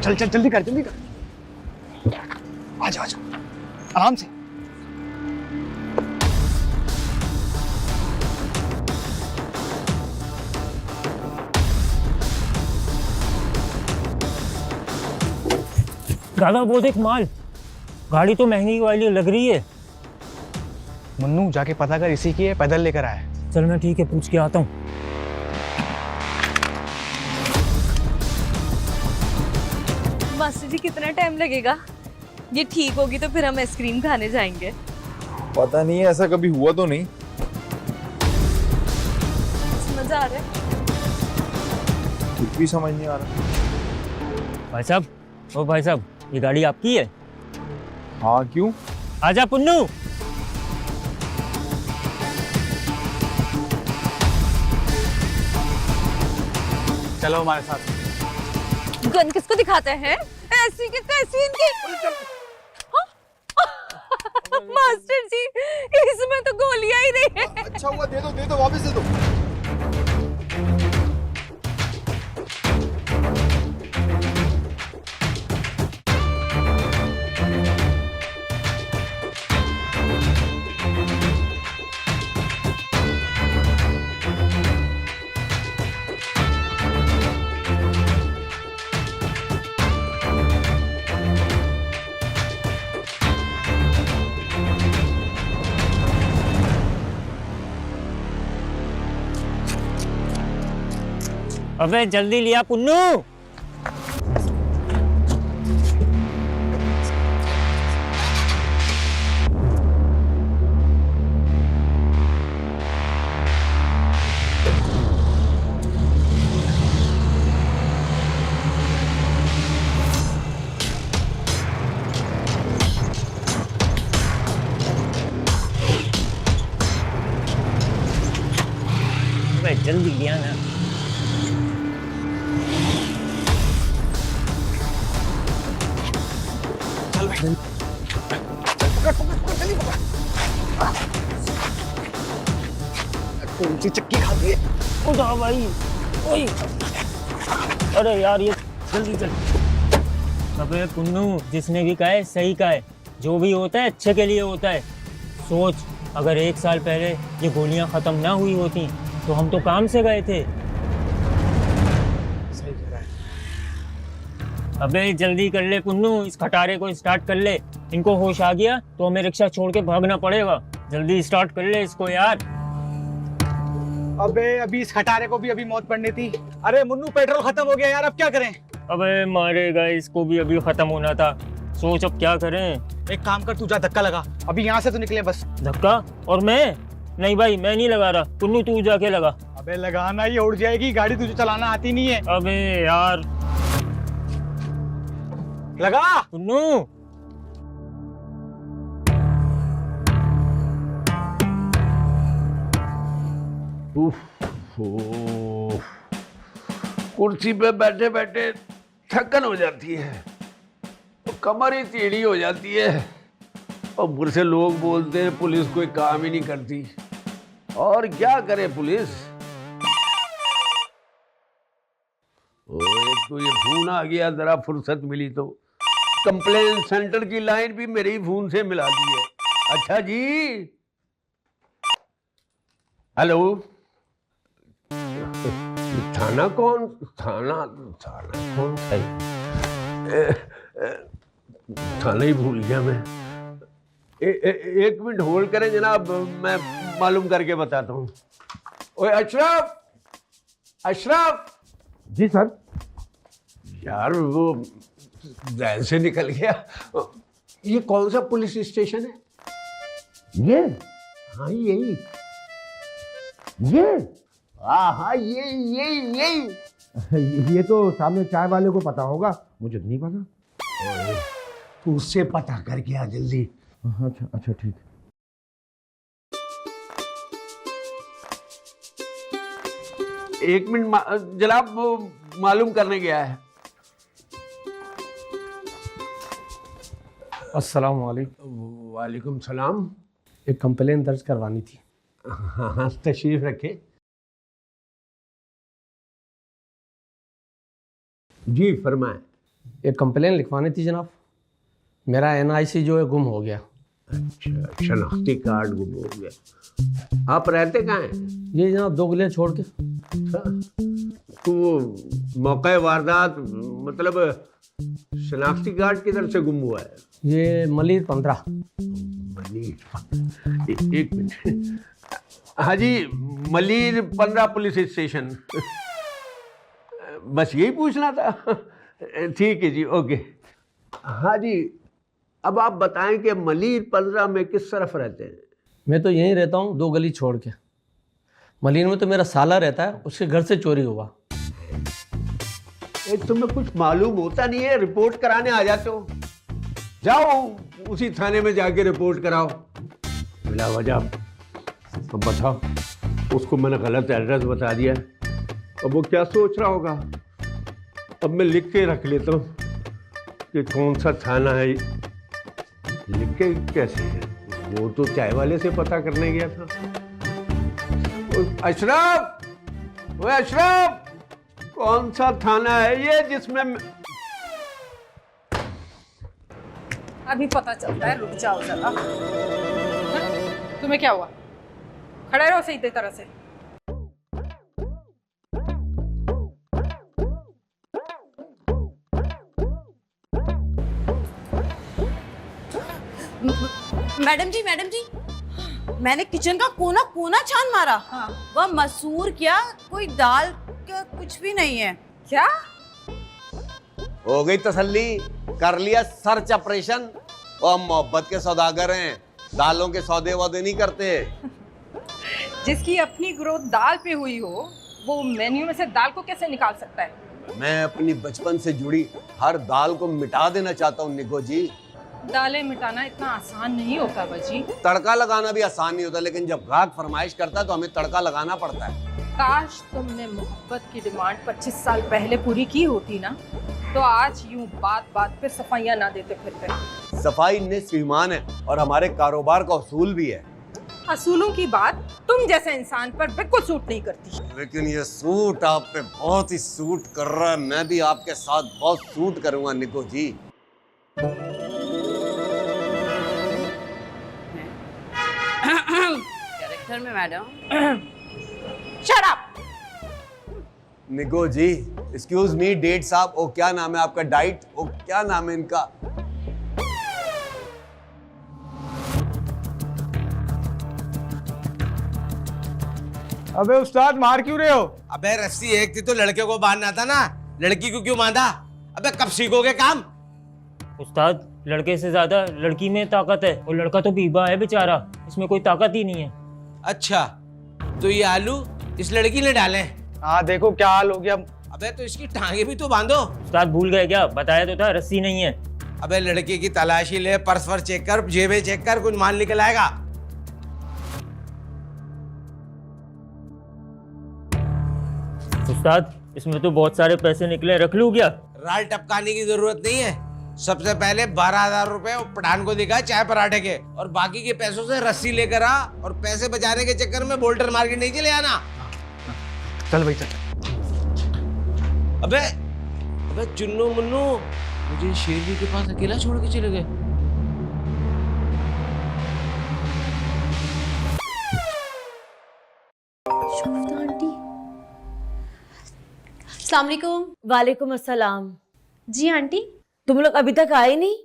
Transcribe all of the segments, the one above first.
चल चल जल्दी कर जल्दी कर। आजा आजा आराम से। दादा वो देख माल, गाड़ी तो महंगी वाली लग रही है। मुन्नू जाके पता कर इसी की है, पैदल लेकर आया। चल मैं ठीक है पूछ के आता हूँ। मास्टर जी कितना टाइम लगेगा? ये ठीक होगी तो फिर हम आइसक्रीम खाने जाएंगे। पता नहीं है, ऐसा कभी हुआ तो नहीं। मजा आ रहा है। कुछ भी समझ नहीं आ रहा। भाई साहब, ओ भाई साहब, ये गाड़ी आपकी है? हाँ क्यों? आजा पुन्नू। चलो हमारे साथ। गन किसको दिखाते हैं? ऐसी के तैसी इनकी। हाँ? मास्टर जी इसमें तो गोलियां ही नहीं है। अच्छा हुआ, दे दो वापस दे दो। अबे जल्दी लिया पुन्नू। अबे जल्दी लिया ना। चल भाई पकड़ पकड़ पकड़ जल्दी पकड़। कौन सी चक्की खाती है? उठा भाई। ओए अरे यार ये जल्दी चल। अबे पुन्नू, जिसने भी कहा है सही कहा है। जो भी होता है अच्छे के लिए होता है। सोच, अगर 1 साल पहले ये गोलियां खत्म ना हुई होती तो हम तो काम से गए थे। सही कह रहा है। अबे जल्दी कर ले पुन्नू, इस खटारे को स्टार्ट कर ले। इनको होश आ गया तो हमें रिक्शा छोड़ के भागना पड़ेगा। जल्दी स्टार्ट कर ले इसको यार। अबे अभी इस खटारे को भी अभी मौत पड़नी थी। अरे मुन्नू पेट्रोल खत्म हो गया यार, अब क्या करें? अबे मारेगा, इसको भी अभी खत्म होना था। सोच अब क्या करें। एक काम कर, तू जा धक्का लगा, अभी यहाँ से तो निकले बस। धक्का? और मैं? नहीं भाई मैं नहीं लगा रहा। पुन्नू तू जाके लगा। अबे लगाना, ही उड़ जाएगी गाड़ी, तुझे चलाना आती नहीं है। अबे यार लगा पुन्नू। कुर्सी पे बैठे बैठे थकन हो जाती है, तो कमर ही टेढ़ी हो जाती है। और मुझसे लोग बोलते हैं पुलिस कोई काम ही नहीं करती। और क्या करे पुलिस। एक तो ये फोन आ गया, जरा फुर्सत मिली तो कंप्लेन सेंटर की लाइन भी मेरे ही फोन से मिला दी है। अच्छा जी, हेलो। थाना कौन? थाना कौन सा? थाना ही भूल गया मैं। एक मिनट होल्ड करें जनाब, मैं मालूम करके बताता हूँ। ओए अशरफ, अशरफ। जी सर। यार वो जहन से निकल गया। ये कौन सा पुलिस स्टेशन है? ये? हाँ यही। ये? हाँ यही। ये तो सामने चाय वाले को पता होगा, मुझे नहीं पता। तू उससे पता करके आ जल्दी। अच्छा अच्छा ठीक। एक मिनट जनाब, वो मालूम करने गया है। अस्सलाम वालेकुम। वालेकुम सलाम। एक कंप्लेन दर्ज करवानी थी। हाँ हाँ तशरीफ रखे। जी फरमाएं। एक कंप्लेन लिखवानी थी जनाब। मेरा NIC जो है गुम हो गया। अच्छा, शनाख्ती कार्ड गुम हो गया। आप रहते कहाँ हैं? ये जनाब 2 गलियां छोड़ के। तो वो मौके वारदात मतलब शनाख्ती कार्ड किधर से गुम हुआ है? ये मलिर 15। एक मिनट। हाँ जी, मलिर 15 पुलिस स्टेशन। बस यही पूछना था। ठीक है जी, ओके। हाँ जी, अब आप बताएं कि मलिर 15 में किस तरफ रहते हैं? मैं तो यहीं रहता हूँ 2 गली छोड़ के। मलिर में तो मेरा साला रहता है, उसके घर से चोरी हुआ। तुम्हें कुछ मालूम होता नहीं है, रिपोर्ट कराने आ जाते हो। जाओ उसी थाने में जाके रिपोर्ट कराओ। बिला वजह अब बताओ, उसको मैंने गलत एड्रेस बता दिया। अब वो क्या सोच रहा होगा? अब मैं लिख के रख लेता हूँ कि कौन सा थाना है। लिख के कैसे है? वो तो चाय वाले से पता करने गया था। अशरफ, वो अशरफ, कौन सा थाना है ये जिसमें अभी पता चलता है, रुक जाओ जरा। तुम्हें क्या हुआ? खड़े रहो सही तरह से। मैडम जी, मैंने किचन का कोना कोना छान मारा। हाँ। वह मसूर क्या, कोई दाल क्या, कुछ भी नहीं है। क्या? हो गई तसल्ली? कर लिया सर्च ऑपरेशन? और मोहब्बत के सौदागर हैं, दालों के सौदे वौदे नहीं करते। जिसकी अपनी ग्रोथ दाल पे हुई हो, वो मेन्यू में से दाल को कैसे निकाल सकता है? मैं अपनी बचपन से जुड़ी हर दाल को मिटा देना चाहता हूँ निको जी। दालें मिटाना इतना आसान नहीं होता बाजी। तड़का लगाना भी आसान नहीं होता, लेकिन जब ग्राहक फरमाइश करता है तो हमें तड़का लगाना पड़ता है। काश तुमने मोहब्बत की डिमांड 25 साल पहले पूरी की होती ना, तो आज यूं बात बात पे सफाइयां ना देते फिरते। सफाई निस्फ ईमान है और हमारे कारोबार का उसूल भी है। असूलों की बात तुम जैसे इंसान पर बिल्कुल सूट नहीं करती। लेकिन ये सूट आप पे बहुत ही सूट कर रहा है। मैं भी आपके साथ बहुत सूट करूंगा निको जी। कैरेक्टर में मैडम। Shut up. निको जी, एक्सक्यूज मी डेट साहब। ओ क्या नाम है आपका? डाइट, ओ क्या नाम है इनका? अबे उस्ताद मार क्यों रहे हो? अबे रस्सी एक थी तो लड़के को बांधना था ना, लड़की को क्यों बांधा? अबे कब सीखोगे काम? उस्ताद, लड़के से ज्यादा लड़की में ताकत है, और लड़का तो बीबा है बेचारा, इसमें कोई ताकत ही नहीं है। अच्छा, तो ये आलू इस लड़की ने डाले? हाँ देखो क्या हाल हो गया। अबे तो इसकी टांगे भी तो बांधो। उस्ताद भूल गए क्या? बताया तो था रस्सी नहीं है। अबे लड़की की तलाशी ले, पर्स पर चेक कर, जेबें चेक कर, कुछ माल निकल आएगा। उस्ताद, इसमें तो बहुत सारे पैसे निकले, रख लूं क्या? राल टपकाने की जरूरत नहीं है। सबसे पहले 12,000 रुपए पठान को दिखा चाय पराठे के, और बाकी के पैसों से रस्सी लेकर आ, और पैसे बचाने के चक्कर में बोल्टर मार्केट नहीं चले आना। चल भाई चल। अबे अबे चुन्नू मुन्नू, मुझे शेर जी के पास अकेला छोड़ के चले गए। अस्सलामुअलैकुम। वालेकुम अस्सलाम। जी आंटी। तुम लोग अभी तक आए नहीं?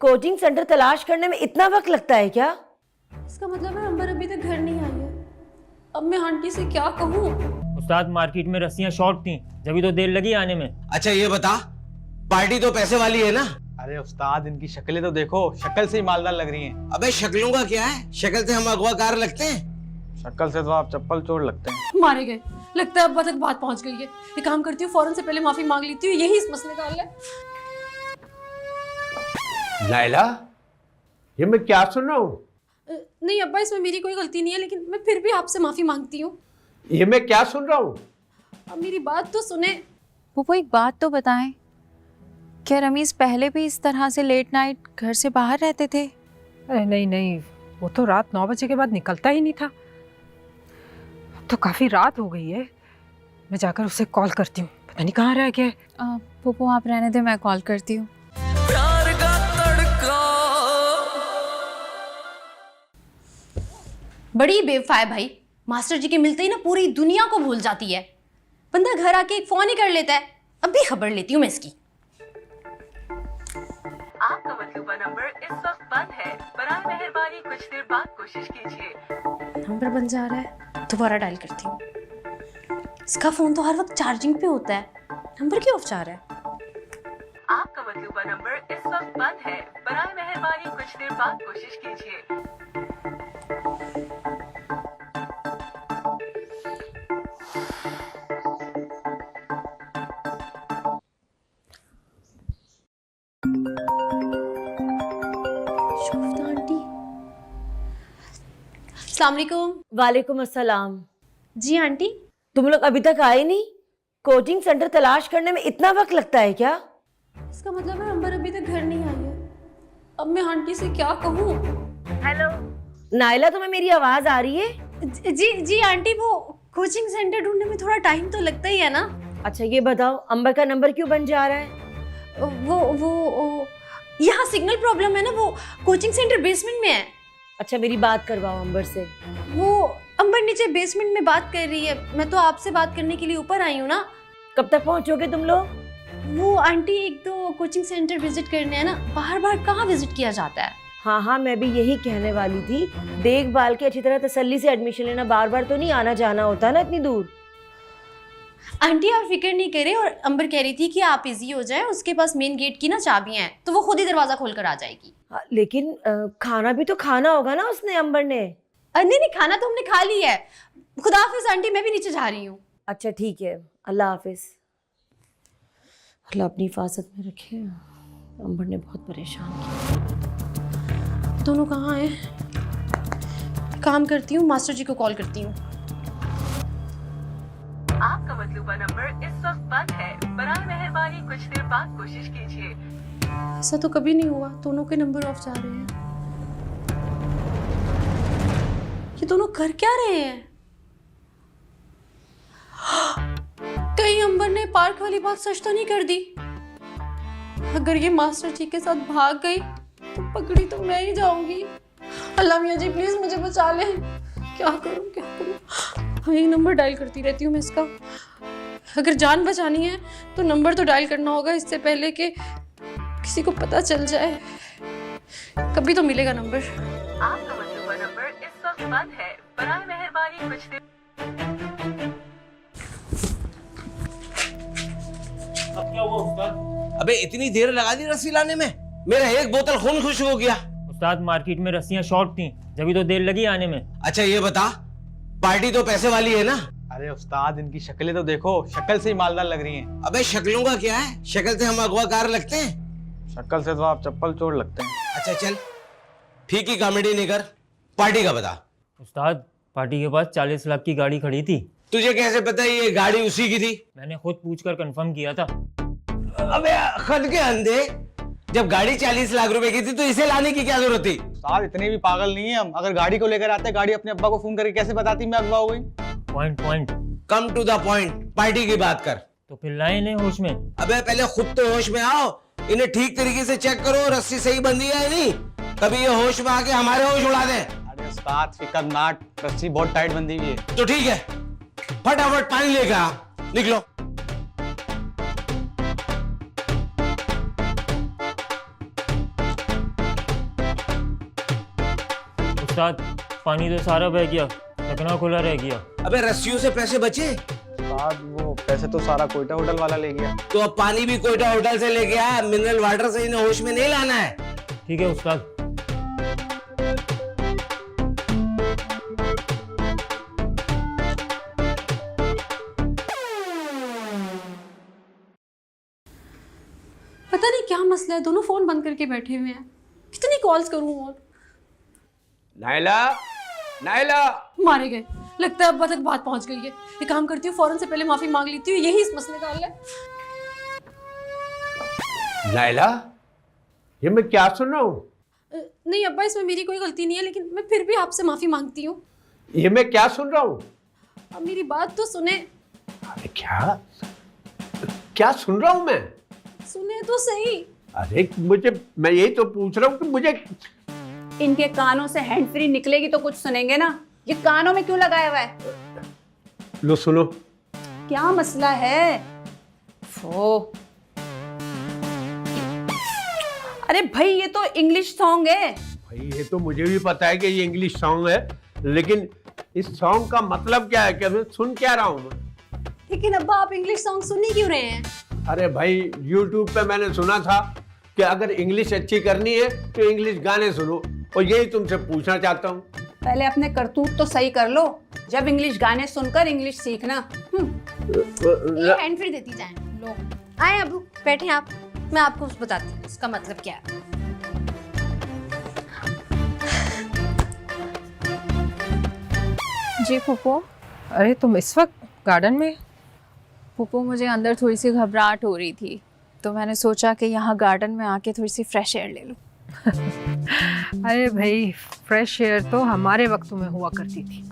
कोचिंग सेंटर तलाश करने में इतना वक्त लगता है क्या? इसका मतलब है अंबर अभी तक घर नहीं आई है। अब मैं आंटी से क्या कहूँ? उस्ताद, मार्केट में रस्सियां शॉर्ट थी, जब तो देर लगी आने में। अच्छा ये बता, पार्टी तो पैसे वाली है ना? अरे उस्ताद, इनकी शक्लें तो देखो, शक्ल से ही मालदार लग रही हैं। अबे शक्लों का क्या है, शक्ल से हम अगवाकार लगते हैं। शक्ल से तो आप चप्पल चोर लगते हैं। मारे गए। लगता है अब तक बात पहुंच गई है। एक काम करती हूँ, फौरन से पहले माफी मांग लेती हूँ, यही इस मसले का हल है। नायला, ये मैं क्या सुन रहा हूँ? नहीं अब्बा, इसमें मेरी कोई गलती नहीं है, लेकिन मैं फिर भी आपसे माफी मांगती हूँ। ये मैं क्या सुन रहा हूँ? अब मेरी बात तो सुने। वो एक बात तो बताएं, क्या रमीज पहले भी इस तरह से लेट नाइट घर से बाहर रहते थे? अरे नहीं नहीं, वो तो रात 9 बजे के बाद निकलता ही नहीं था। अब तो काफी रात हो गई है, मैं जाकर उसे कॉल करती हूँ, पता नहीं कहाँ रह गया है। पुप्पू आप रहने दे, मैं कॉल करती हूँ। बड़ी बेवफा है भाई, मास्टर जी के मिलते ही ना पूरी दुनिया को भूल जाती है। बंदा घर आके एक फोन ही कर लेता है। अब भी खबर लेती हूँ मैं इसकी। आपका मतलूबा नंबर इस वक्त बंद है, बराए मेहरबानी कुछ देर बाद कोशिश कीजिए। नंबर बन जा रहा है, दोबारा डायल करती हूँ। इसका फोन तो हर वक्त चार्जिंग पे होता है, नंबर क्यों ऑफ जा रहा है? आपका मतलूबा नंबर इस वक्त बंद है, बराए मेहरबानी कुछ देर बाद कोशिश कीजिए। अस्सलाम वालेकुम। वालेकुम अस्सलाम। जी आंटी, तुम लोग अभी तक आए नहीं? कोचिंग सेंटर तलाश करने में इतना वक्त लगता है क्या? इसका मतलब है अंबर अभी तक घर नहीं आई है। अब मैं आंटी से क्या कहूँ? हेलो नाइला, तुम्हें मेरी आवाज आ रही है? जी जी आंटी, वो कोचिंग सेंटर ढूंढने में थोड़ा टाइम तो लगता ही है ना। अच्छा ये बताओ, अंबर का नंबर क्यों बन जा रहा है? वो यहाँ सिग्नल प्रॉब्लम है ना, वो कोचिंग सेंटर बेसमेंट में है। अच्छा मेरी बात करवाओ अंबर से। वो अंबर नीचे बेसमेंट में बात कर रही है, मैं तो आपसे बात करने के लिए ऊपर आई हूँ ना। कब तक पहुँचोगे तुम लोग? वो आंटी एक दो कोचिंग सेंटर विजिट करने है ना, बार बार कहाँ विजिट किया जाता है। हाँ हाँ मैं भी यही कहने वाली थी, देखभाल के अच्छी तरह तसल्ली से एडमिशन लेना, बार बार तो नहीं आना जाना होता ना इतनी दूर। आंटी आप फिक्र नहीं करें, और अंबर कह रही थी कि आप इजी हो जाए, उसके पास मेन गेट की ना चाबियां हैं, तो वो खुद ही दरवाजा खोल कर आ जाएगी। लेकिन खाना भी तो खाना होगा ना उसने, अंबर ने। नहीं नहीं, खाना तो हमने खा लिया है। खुदा हाफिज आंटी, मैं भी नीचे जा रही हूँ। अच्छा ठीक है, अल्लाह हाफिज। अल्लाह अपनी हिफाजत में रखे। अंबर ने बहुत परेशान किया। दोनों कहाँ हैं? काम करती हूँ, मास्टर जी को कॉल करती हूँ। आपका मतलूबा नंबर इस वक्त बंद है, बराए मेहरबानी कुछ देर बाद कोशिश कीजिए। ऐसा तो कभी नहीं हुआ, दोनों के नंबर ऑफ जा रहे हैं। ये दोनों कर क्या रहे हैं? कहीं अंबर ने पार्क वाली बात सच तो नहीं कर दी? अगर ये मास्टर जी के साथ भाग गई तो पकड़ी तो मैं ही जाऊंगी। अल्लाह मियां जी प्लीज मुझे बचा ले। क्या करूं क्या करूं? हाँ, ये नंबर डायल करती रहती हूँ मैं इसका। अगर जान बचानी है तो नंबर तो डायल करना होगा इससे पहले कि किसी को पता चल जाए। कभी तो मिलेगा नंबर। आपका मतलूबा नंबर इस वक्त बंद है, बराए मेहरबानी कुछ देर। अब क्या हुआ उस्ताद? अबे इतनी देर लगा दी रस्सी लाने में, मेरा एक बोतल खून खुश हो गया। उस्ताद मार्केट में रस्सियां शॉर्ट थी, जब तो देर लगी आने में। अच्छा ये बता, पार्टी तो पैसे वाली है ना? अरे उस्ताद इनकी शक्लें तो देखो, शक्ल से ही मालदार लग रही हैं। अबे शक्लों का क्या है, शक्ल से हम अगवाकार लगते हैं। शक्ल से तो आप चप्पल चोर लगते हैं। अच्छा चल, फीकी कॉमेडी नहीं कर, पार्टी का बता। उस्ताद पार्टी के पास 40 लाख की गाड़ी खड़ी थी। तुझे कैसे पता ये गाड़ी उसी की थी? मैंने खुद पूछकर कंफर्म किया था। अबे खुद के अंधे, जब गाड़ी 40 लाख रुपए की थी तो इसे लाने की क्या जरूरत थी? उस्ताद इतने भी पागल नहीं है हम। अगर गाड़ी को लेकर आते, गाड़ी अपने अब्बा को फोन करके कैसे बताती मैं अगवा हो गई? Point come to the point, party की बात कर। तो फिर लाए इन्हें होश में। अबे पहले खुद तो होश में आओ, इन्हें ठीक तरीके से चेक करो, रस्सी सही बंधी है नहीं, कभी ये होश में आके हमारे होश उड़ा दें। अरे उस्ताद फिकर नाट, रस्सी बहुत टाइट बंधी हुई है। तो ठीक है, फटाफट पानी लेकर आ, निकलो। उस्ताद पानी तो सारा बह गया, ढकना खुला रह गया। अबे रस्सियों से पैसे बचे? उस्ताद वो पैसे तो सारा कोयटा होटल वाला ले गया। तो अब पानी भी कोयटा होटल से लेके आ, मिनरल वाटर से इन्हें होश में नहीं लाना है। ठीक है उस्ताद। पता नहीं क्या मसला है, दोनों फोन बंद करके बैठे हुए हैं। कितनी कॉल्स करूं और? Naila, Naila. मारे गए, लगता है अब्बा तक बात पहुंच गई है। एक काम करती हूँ, फौरन से पहले माफी मांग लेती हूँ, यही इस मसले का हल है। नाइला, ये मैं क्या सुन रहा हूँ? नहीं अब्बा, इसमें मेरी कोई गलती नहीं है, लेकिन मैं फिर भी आपसे माफी मांगती हूँ। ये मैं क्या सुन रहा हूँ? अब मेरी बात तो सुने। अरे क्या क्या सुन रहा हूँ मैं? सुने तो सही। अरे मैं यही तो पूछ रहा हूँ कि मुझे इनके कानों से हैंड फ्री निकलेगी तो कुछ सुनेंगे ना, ये कानों में क्यों लगाया हुआ है? लो सुनो। क्या मसला है? फो अरे भाई ये तो इंग्लिश सॉन्ग है। भाई ये तो मुझे भी पता है कि ये इंग्लिश सॉन्ग है, लेकिन इस सॉन्ग का मतलब क्या है कि मैं सुन क्या रहा हूँ? लेकिन अब्बा आप इंग्लिश सॉन्ग सुन ही क्यों रहे हैं? अरे भाई YouTube पे मैंने सुना था कि अगर इंग्लिश अच्छी करनी है तो इंग्लिश गाने सुनो, और यही तुमसे पूछना चाहता हूँ। पहले अपने करतूत तो सही कर लो, जब इंग्लिश गाने सुनकर इंग्लिश सीखना। ये हैंड फ्री देती जाए। लो आए अबू, बैठे आप, मैं आपको बताती हूँ इसका मतलब क्या है। जी फूफो। अरे तुम इस वक्त गार्डन में? फूफो मुझे अंदर थोड़ी सी घबराहट हो रही थी, तो मैंने सोचा कि यहाँ गार्डन में आके थोड़ी सी फ्रेश एयर ले लूँ। अरे भाई फ्रेश एयर तो हमारे वक्तों में हुआ करती थी,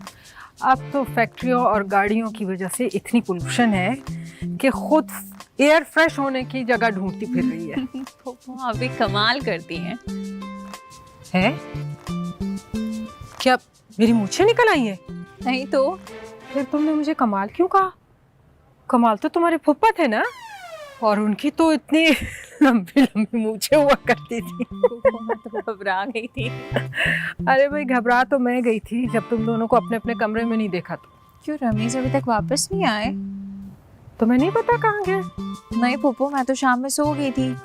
अब तो फैक्ट्रियों और गाड़ियों की वजह से इतनी पोल्यूशन है कि खुद एयर फ्रेश होने की जगह ढूंढती फिर रही है। फूफो आप भी कमाल करती हैं। हैं? क्या मेरी मूंछें निकल आई हैं? नहीं तो फिर तुमने मुझे कमाल क्यों कहा? कमाल तो तुम्हारे फुप्पा थे ना, और उनकी तो इतनी लंबी लंबी मूंछें हुआ करती थी। मैं तो घबरा गई थी। अरे भाई घबरा तो मैं गई थी जब तुम दोनों को अपने अपने कमरे में नहीं देखा तो। क्यों रमीज अभी तक वापस नहीं आए? तुम्हें नहीं पता कहाँ गए? नहीं फूफो, मैं तो शाम में सो गई थी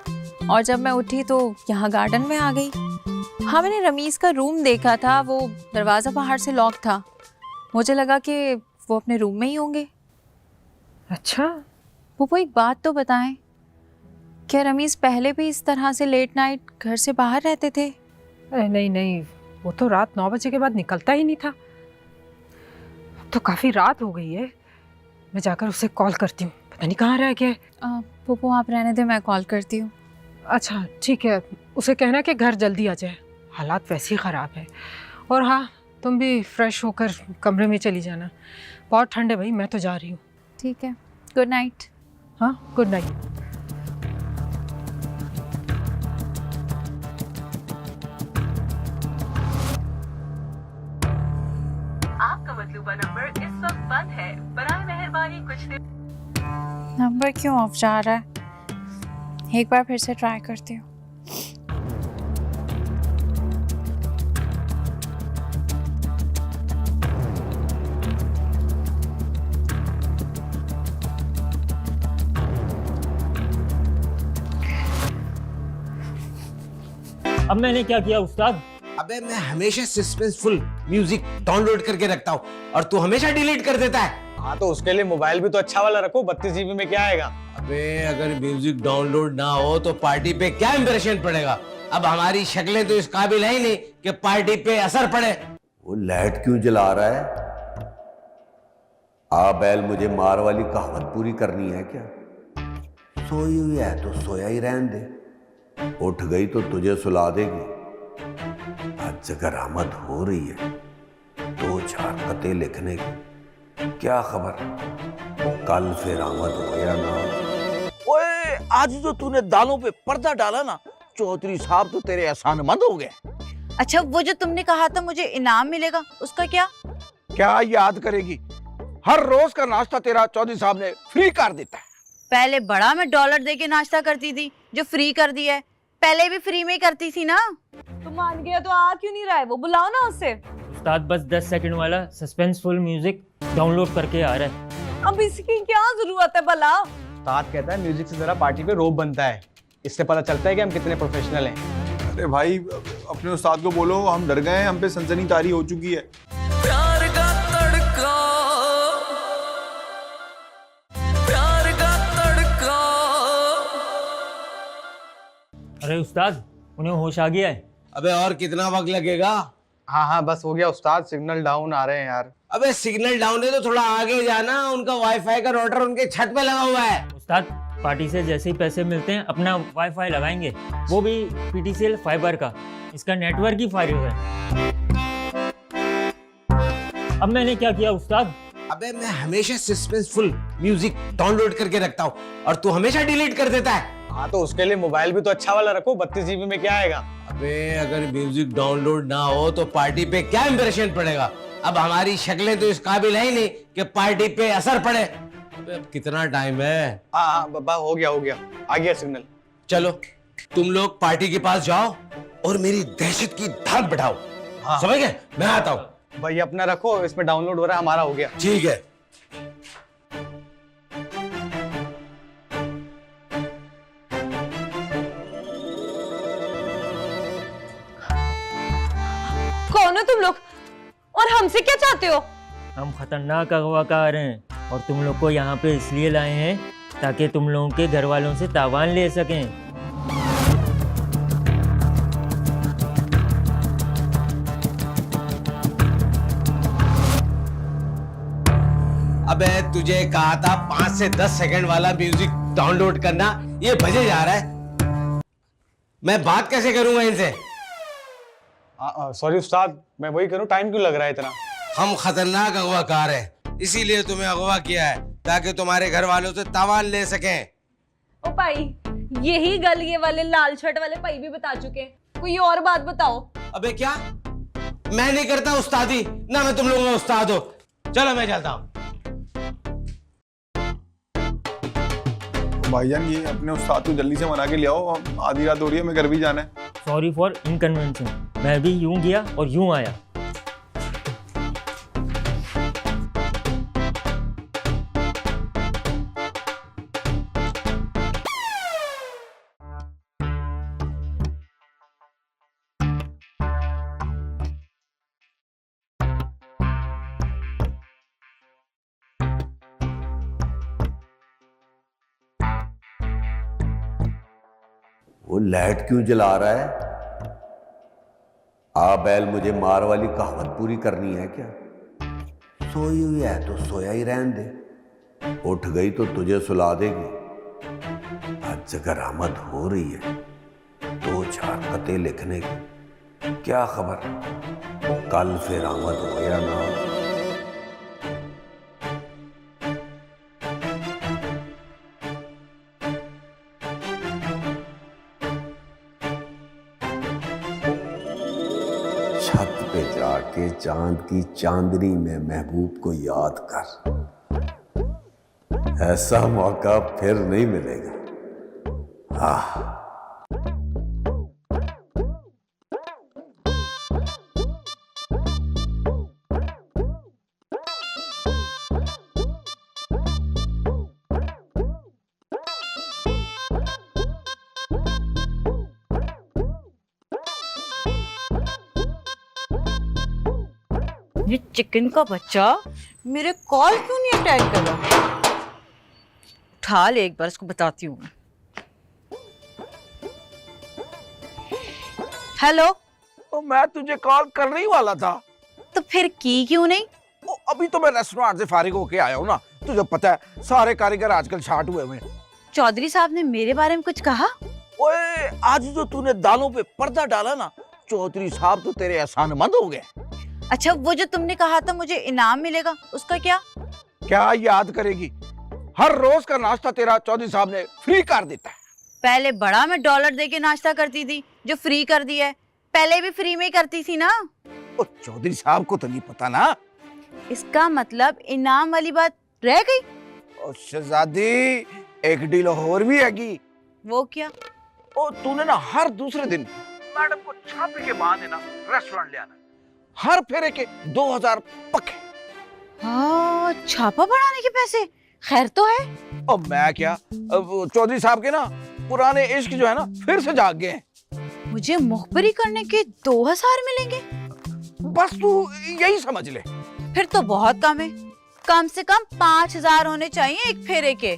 और जब मैं उठी तो यहाँ गार्डन में आ गई। हाँ मैंने रमीज का रूम देखा था, वो दरवाज़ा बाहर से लॉक था, मुझे लगा कि वो अपने रूम में ही होंगे। अच्छा फूफो एक बात तो बताएं, क्या रमीज पहले भी इस तरह से लेट नाइट घर से बाहर रहते थे? अरे नहीं नहीं, वो तो रात 9 बजे के बाद निकलता ही नहीं था। अब तो काफ़ी रात हो गई है, मैं जाकर उसे कॉल करती हूँ, पता नहीं कहाँ रह गया। फूफो आप रहने दे, मैं कॉल करती हूँ। अच्छा ठीक है, उसे कहना कि घर जल्दी आ जाए, हालात वैसे ही ख़राब है। और हाँ तुम भी फ्रेश होकर कमरे में चली जाना, बहुत ठंड है भाई, मैं तो जा रही हूँ। ठीक है, गुड नाइट। हाँ गुड नाइट। आपका मतलूबा नंबर इस वक्त बंद है, बराए मेहरबानी कुछ देर। नंबर क्यों ऑफ जा रहा है? एक बार फिर से ट्राई करती हूँ। अब मैंने क्या किया उस्ताद? अबे मैं हमेशा सस्पेंसफुल म्यूजिक डाउनलोड करके रखता हूँ और तू हमेशा डिलीट कर देता है। हाँ तो उसके लिए मोबाइल भी तो अच्छा वाला रखो, 32 GB में क्या आएगा? अबे अगर म्यूजिक डाउनलोड ना हो तो पार्टी पे क्या इंप्रेशन पड़ेगा? अब हमारी शक्लें तो इस काबिल है ही नहीं कि पार्टी पे असर पड़े। वो लाइट क्यों जला रहा है? आ बैल मुझे मार वाली कहावत पूरी करनी है क्या? सोई हुई है तो सोया ही रहने दे, उठ गई तो तुझे सुला देगी। आज अगर आमद हो रही है 2-4 कते लिखने की, क्या खबर कल फिर आमद हो या ना हो। ओए आज जो तूने दालों पे पर्दा डाला ना, चौधरी साहब तो तेरे एहसानमंद हो गए। अच्छा वो जो तुमने कहा था मुझे इनाम मिलेगा, उसका क्या? क्या याद करेगी, हर रोज का नाश्ता तेरा चौधरी साहब ने फ्री कर देता है। पहले बड़ा मैं डॉलर दे के नाश्ता करती थी, जो फ्री कर दिया है। पहले भी फ्री में ही करती थी ना। तो मान गया तो आ क्यों नहीं रहा है? वो बुलाओ ना उसे। उस्ताद बस 10 सेकंड वाला सस्पेंसफुल म्यूजिक डाउनलोड करके आ रहा है। अब इसकी क्या जरूरत है भला? उस्ताद कहता है म्यूजिक से जरा पार्टी पे रोब बनता है, इससे पता चलता है कि हम कितने प्रोफेशनल हैं। अरे भाई अपने उस्ताद को बोलो, हम डर गए हैं, हम पे सनसनी तारी हो चुकी है। प्यार का तड़का, प्यार का तड़का। अरे उस्ताद उन्हें होश आ गया है। अबे और कितना वक्त लगेगा? हाँ हाँ बस हो गया उस्ताद, सिग्नल डाउन आ रहे हैं यार। अबे सिग्नल डाउन है तो थोड़ा आगे जाना, उनका वाईफाई का राउटर उनके छत पे लगा हुआ है। उस्ताद पार्टी से जैसे ही पैसे मिलते हैं अपना वाईफाई लगाएंगे, वो भी PTCL फाइबर का, इसका नेटवर्क ही फाइव है। अब मैंने क्या किया उस्ताद? अबे मैं हमेशा सस्पेंसफुल म्यूजिक डाउनलोड करके रखता हूँ और तू हमेशा डिलीट कर देता है। हाँ तो उसके लिए मोबाइल भी तो अच्छा वाला रखो, 32 GB में क्या आएगा। अबे अगर म्यूजिक डाउनलोड ना हो तो पार्टी पे क्या इंप्रेशन पड़ेगा। अब हमारी शक्लें तो इस काबिल है ही नहीं कि पार्टी पे असर पड़े। अबे अब कितना टाइम है? हाँ बाबा हो गया आ गया सिग्नल। चलो तुम लोग पार्टी के पास जाओ और मेरी दहशत की धाक बढ़ाओ। हाँ। समझ गए? मैं आता हूँ। भाई अपना रखो, इसमें डाउनलोड हो रहा है, हमारा हो गया। ठीक है। कौन हो तुम लोग और हमसे क्या चाहते हो? हम खतरनाक अगवाकार हैं और तुम लोग को यहाँ पे इसलिए लाए हैं ताकि तुम लोगों के घर वालों से तावान ले सकें। अबे तुझे कहा था 5 से 10 सेकंड वाला म्यूजिक डाउनलोड करना, ये बजे जा रहा है। मैं बात कैसे करूंगा इनसे? सॉरी उस्ताद, मैं वही करूँ, टाइम क्यों लग रहा है इतना? हम खतरनाक अगवाकार हैं, इसीलिए तुम्हें अगवा किया है ताकि तुम्हारे घर वालों से तावान ले सकें। ओ भाई, यही गलिए वाले लाल शर्ट वाले भाई भी बता चुके हैं, कोई और बात बताओ। अबे क्या? मैं नहीं करता उस्तादी, ना मैं तुम लोगों का उस्ताद हो। चलो मैं चलता हूँ। भाईजान ये अपने उस्ताद को जल्दी से मना के ले आओ, आधी रात हो रही है, मैं घर भी जाना है। सॉरी फॉर इनकन्वेंशन, मैं भी यूं गया और यूं आया। वो लाइट क्यों जला रहा है? आ बैल, मुझे मार वाली कहावत पूरी करनी है क्या? सोई हुई है तो सोया ही रहने दे, उठ गई तो तुझे सुला देगी। आज अगर आमद हो रही है 2-4 कते लिखने की, क्या खबर कल फिर आमद हो या ना हो। छत पे जाके चांद की चांदनी में महबूब को याद कर, ऐसा मौका फिर नहीं मिलेगा। ये चिकन का बच्चा मेरे कॉल क्यों नहीं अटेंड कर रहा? उठा ले एक बार, इसको बताती हूँ। हेलो। तो मैं तुझे कॉल करने ही वाला था। तो फिर की क्यों नहीं? अभी तो मैं रेस्टोरेंट से फारिग होके आया हूँ ना, तुझे पता है सारे कारीगर आजकल छाट हुए हुए हैं। चौधरी साहब ने मेरे बारे में कुछ कहा? ओए आज जो तूने दालों पे पर्दा डाला ना, चौधरी साहब तो तेरे एहसानमंद हो गए। अच्छा, वो जो तुमने कहा था मुझे इनाम मिलेगा, उसका क्या? क्या याद करेगी, हर रोज का नाश्ता तेरा चौधरी साहब ने फ्री कर देता है। पहले बड़ा मैं डॉलर दे के नाश्ता करती थी, जो फ्री कर दिया है। पहले भी फ्री में ही करती थी ना। ओ चौधरी साहब को तो नहीं पता ना। इसका मतलब इनाम वाली बात रह गई। ओ शहजादी, एक डील और भी हैगी। वो क्या? ओ तूने ना हर दूसरे दिन मैडम को छापे के बहाने ना रेस्टोरेंट ले आना, हर फेरे के 2000 पक्के। हाँ, छापा बढ़ाने के पैसे? खैर तो है। अब मैं क्या, अब चौधरी साहब के ना पुराने इश्क जो है ना फिर से जाग गए हैं। मुझे मुखबरी करने के 2000 मिलेंगे? बस तू यही समझ ले। फिर तो बहुत कम है, कम से कम 5000 होने चाहिए एक फेरे के।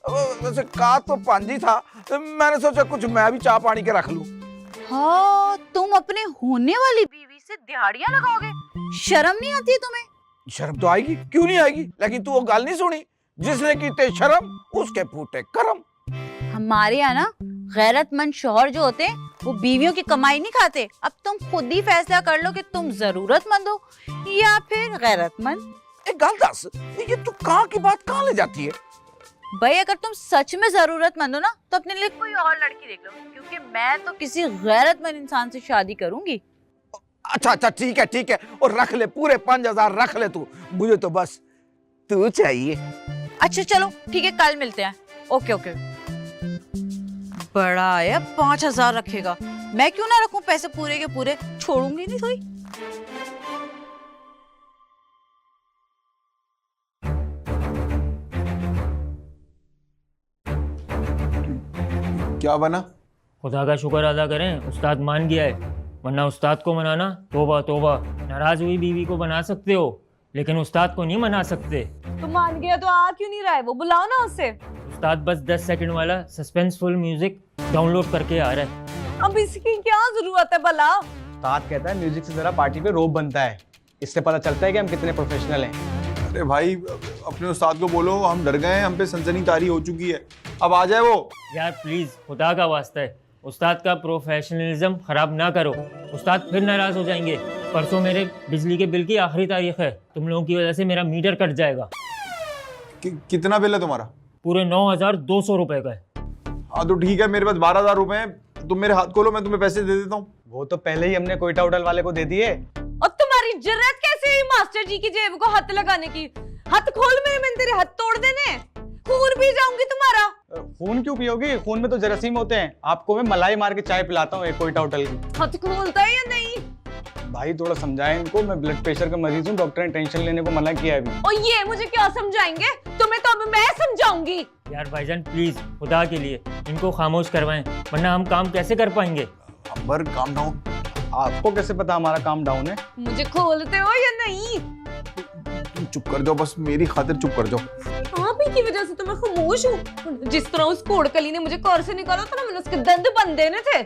वैसे का तो 5 ही था, मैंने सोचा कुछ मैं भी चाय पानी के रख लूं। हाँ, तुम अपने होने वाली बीवी से दिहाड़ियां लगाओगे? शर्म नहीं आती तुम्हें? शर्म तो आएगी, क्यों नहीं आएगी, लेकिन तू वो गाल नहीं सुनी, जिसने की ते शर्म उसके फूटे करम। हमारे यहाँ ना गैरतमंद शौहर जो होते हैं वो बीवियों की कमाई नहीं खाते। अब तुम खुद ही फैसला कर लो कि तुम जरूरतमंद हो या फिर गैरतमंद। एक गाल दस, ये तू कहाँ की बात कहाँ ले जाती है? भाई अगर तुम सच में जरूरतमंद हो ना तो अपने लिए कोई और लड़की देख लो, क्योंकि मैं तो किसी गैरतमंद इंसान से शादी करूंगी। अच्छा अच्छा ठीक है और रख ले पूरे 5,000 रख ले तू, मुझे तो बस तू चाहिए। अच्छा चलो ठीक है, कल मिलते हैं। Okay okay. बड़ा है, 5,000 रखेगा, मैं क्यों ना रखूं पैसे पूरे के पूरे, छोड़ूंगी नहीं थोड़ी। क्या बना? खुदा का शुक्र अदा करें, उस्ताद मान गया है, वरना उस्ताद को मनाना तोबा तोबा। नाराज हुई बीवी को बना सकते हो, लेकिन उस्ताद को नहीं मना सकते। तो मान गया तो आ क्यों नहीं रहा है वो, बुलाओ ना उसे। उस्ताद बस 10 सेकंड वाला सस्पेंसफुल म्यूजिक डाउनलोड करके आ रहा है। अब इसकी क्या जरूरत है भला? उस्ताद कहता है म्यूजिक से जरा पार्टी पे रोब बनता है, इससे पता चलता है कि हम कितने प्रोफेशनल हैं। अरे भाई अपने उस्ताद को बोलो, हम डर गए हैं, हम पे सनसनी तारी हो चुकी है, अब आ जाए वो। यार प्लीज खुदा का वास्ता है, उस्ताद का प्रोफेशनलिज्म खराब ना करो, उस्ताद फिर नाराज हो जाएंगे। परसों मेरे बिजली के बिल की आखिरी तारीख है, तुम लोगों की वजह से मेरा मीटर कट जाएगा। कितना बिल है तुम्हारा? पूरे 9,200 रुपए का है। हाँ तो ठीक है, मेरे पास 12,000 रुपए हैं, तुम मेरे हाथ खोलो, मैं तुम्हें पैसे दे देता हूँ। वो तो पहले ही हमने कोयटा होटल वाले को दे दिए। और तुम्हारी जरूरत कैसे हुई मास्टर जी की जेब को हाथ लगाने की? हाथ खोल मेरे, मैंने तेरे हाथ तोड़ देने, खून पी जाऊंगी तुम्हारा। खून क्यों पियोगी? खून में तो जरासीम होते हैं। आपको मैं मलाई मार के चाय पिलाता हूँ एक कोयटा होटल की। हाथ खोलता है या नहीं? भाई थोड़ा समझाएं इनको, मैं ब्लड प्रेशर का मरीज हूँ, डॉक्टर ने टेंशन लेने को मना किया है अभी। और ये मुझे क्या समझाएंगे? तुम्हें तो अब मैं समझाऊंगी। यार भाईजान प्लीज खुदा के लिए इनको खामोश करवाएं, वरना हम काम कैसे कर पाएंगे। अंबर काम डाउन। आपको कैसे पता हमारा काम डाउन है? मुझे खोलते हो या नहीं? तुम चुप कर जाओ, बस मेरी खातिर चुप कर जाओ। आप ही की वजह से तो मैं खामोश हूँ। जिस तरह उस कोड़कली ने मुझे घर से निकाला था ना, मैंने उसके दंद बंद देने थे।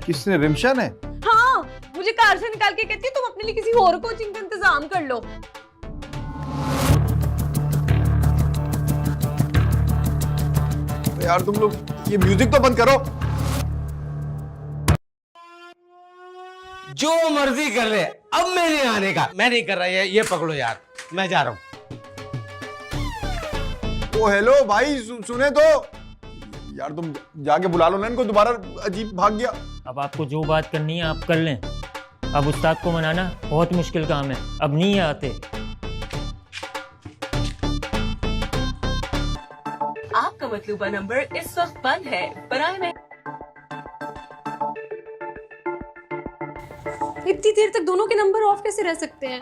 किसने? रिमशा ने? हाँ, मुझे कार से निकाल के कहती है तुम अपने लिए किसी और कोचिंग का इंतजाम कर लो। यार तुम लोग ये म्यूजिक तो बंद करो। जो मर्जी कर ले, अब मैं नहीं आने का, मैं नहीं कर रहा, ये पकड़ो यार, मैं जा रहा हूँ। ओ हेलो भाई, सुने तो यार, तुम जाके बुला लो ना इनको, दोबारा अजीब भाग गया। अब आपको जो बात करनी है आप कर लें, अब उस्ताद को मनाना बहुत मुश्किल काम है, अब नहीं आते। आपका मतलूबा नंबर इस वक्त बंद है, बराए में। इतनी देर तक दोनों के नंबर ऑफ कैसे रह सकते हैं?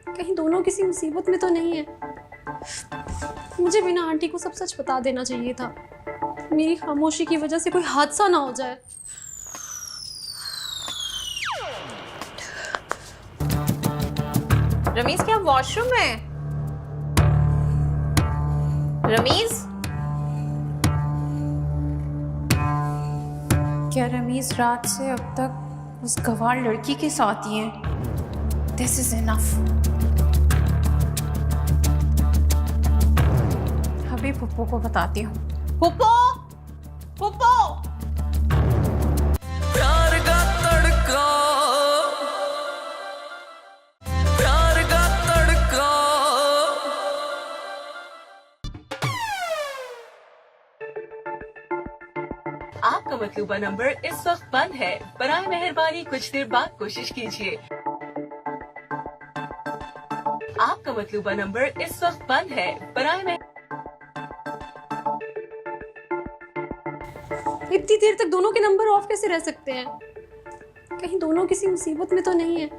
कहीं दोनों किसी मुसीबत में तो नहीं है? मुझे बिना आंटी को सब सच बता देना चाहिए था, मेरी खामोशी की वजह से कोई हादसा ना हो जाए। रमीज क्या वॉशरूम में? रमीज, क्या रमीज रात से अब तक उस गवार लड़की के साथ ही है? This is enough. अभी पुप्पो को बताती हूँ। पुप्पो, पुप्पो। प्यार का तड़का, प्यार का तड़का। आपका मतलूबा नंबर इस वक्त बंद है, बराए मेहरबानी कुछ देर बाद कोशिश कीजिए। आपका मतलूबा नंबर इस वक्त बंद है, बराए इतनी देर तक दोनों के नंबर ऑफ कैसे रह सकते हैं? कहीं दोनों किसी मुसीबत में तो नहीं है?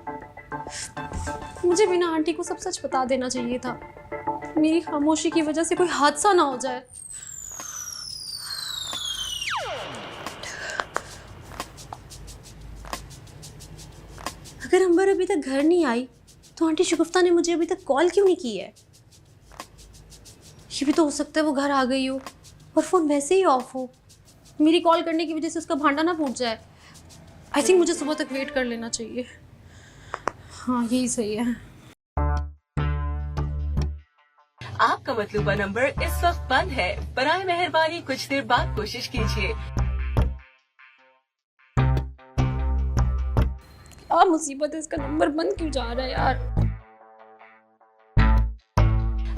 मुझे बिना आंटी को सब सच बता देना चाहिए था, मेरी खामोशी की वजह से कोई हादसा ना हो जाए। अगर अंबर अभी तक घर नहीं आई तो आंटी शगुफ्ता ने मुझे अभी तक कॉल क्यों नहीं की है? ये भी तो हो सकता है वो घर आ गई हो और फोन वैसे ही ऑफ हो, मेरी कॉल करने की वजह से उसका भांडा ना फूट जाए। आई थिंक मुझे सुबह तक वेट कर लेना चाहिए। हाँ यही सही है। आपका मतलूबा नंबर इस वक्त बंद है, बराए मेहरबानी कुछ देर बाद कोशिश कीजिए। क्या मुसीबत है, इसका नंबर बंद क्यों जा रहा है यार?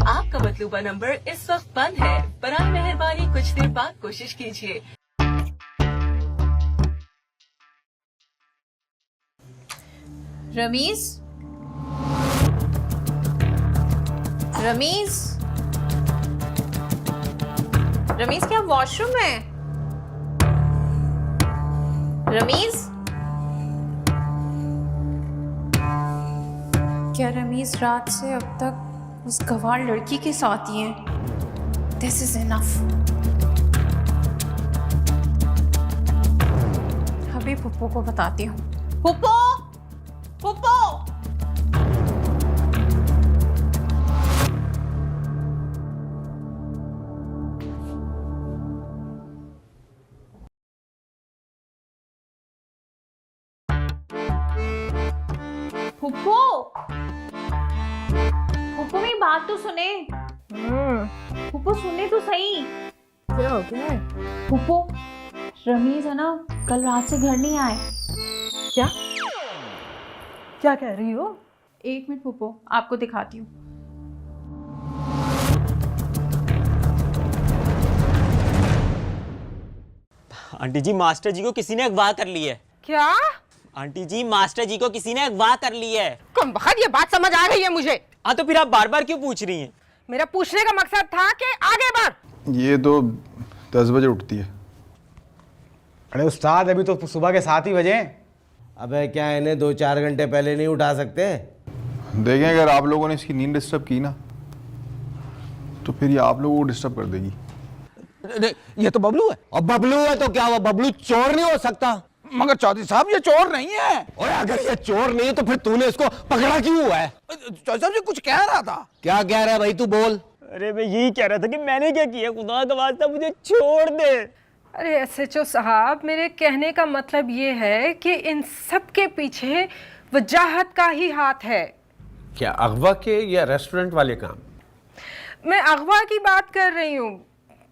आपका मतलूबा नंबर इस वक्त बंद है। बराए मेहरबानी कुछ देर बाद कोशिश कीजिए। रमीज, रमीज, रमीज क्या वॉशरूम है? रमीज, क्या रमीज रात से अब तक उस गवार लड़की के साथ ही है? This is enough. अभी पुप्पो को बताती हूँ। पुप्पो, पुप्पो। पुप्पो, पुप्पो मेरी बात तो सुने। पुप्पो सुने तो सही। क्या हो गया है? पुप्पो, रमीज है ना, कल रात से घर नहीं आए। क्या क्या कह रही हो? एक मिनट पुप्पो, आपको दिखाती हूँ। आंटी जी, मास्टर जी को किसी ने अगवा कर ली है। क्या? आंटी जी, मास्टर जी को किसी ने अगवा कर ली है। कम बखत ये बात समझ आ गई है मुझे। हाँ, तो फिर आप बार बार क्यों पूछ रही हैं? मेरा पूछने का मकसद था कि आगे बढ़। ये तो 10 बजे उठती है। अरे उस्ताद, अभी तो सुबह के 7 ही बजे। अबे क्या इन्हें 2-4 घंटे पहले नहीं उठा सकते? देखें, अगर आप लोगों ने इसकी नींद डिस्टर्ब की ना तो फिर ये आप लोगों को डिस्टर्ब कर देगी। ये तो बबलू है। और बबलू है तो क्या हुआ? बबलू चोर नहीं हो सकता। मगर चौधरी साहब, ये चोर नहीं है। और अगर ये चोर नहीं है तो फिर तूने इसको पकड़ा क्यों हुआ है? चौधरी साहब, ये कुछ कह रहा था। क्या कह रहा है भाई, तू बोल। अरे मैं यही कह रहा था कि मैंने क्या किया, खुदा का वास्ता मुझे छोड़ दे। अरे SHO साहब, मेरे कहने का मतलब ये है कि इन सब के पीछे वजाहत का ही हाथ है। क्या अगवा के या रेस्टोरेंट वाले काम? मैं अगवा की बात कर रही हूँ,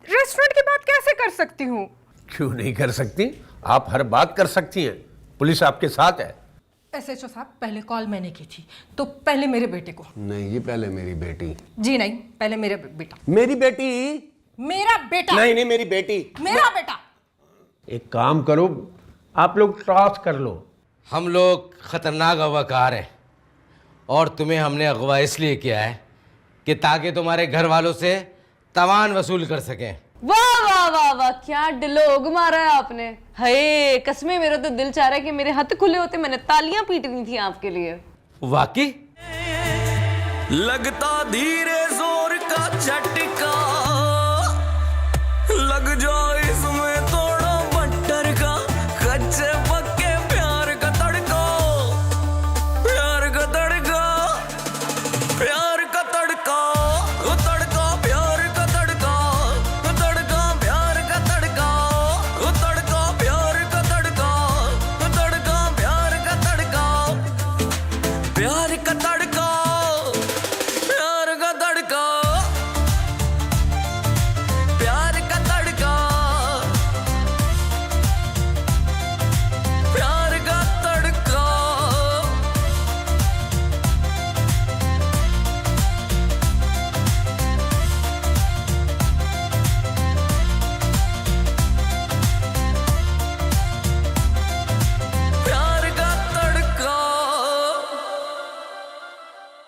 रेस्टोरेंट की बात कैसे कर सकती हूँ? क्यों नहीं कर सकती? आप हर बात कर सकती हैं। पुलिस आपके साथ है। SHO साहब, पहले कॉल मैंने की थी, तो पहले मेरे बेटे को। नहीं जी, पहले मेरी बेटी। जी नहीं, पहले मेरा बेटा। मेरी बेटी? मेरा बेटा। नहीं, मेरी बेटी। मेरा बेटा। एक काम करो, आप लोग टॉस कर लो। हम लोग खतरनाक अगवाकार हैं और तुम्हें हमने अगवा इसलिए किया है कि ताकि तुम्हारे घर वालों से तवान वसूल कर सकें। वाह वाह वाह वाह, क्या डिलोग मारा है आपने। हे कसमें, मेरा तो दिल चाह रहा है कि मेरे हाथ खुले होते मैंने तालियां पीटनी थी आपके लिए। वाकई लगता धीरे जोर का झटका लग जाए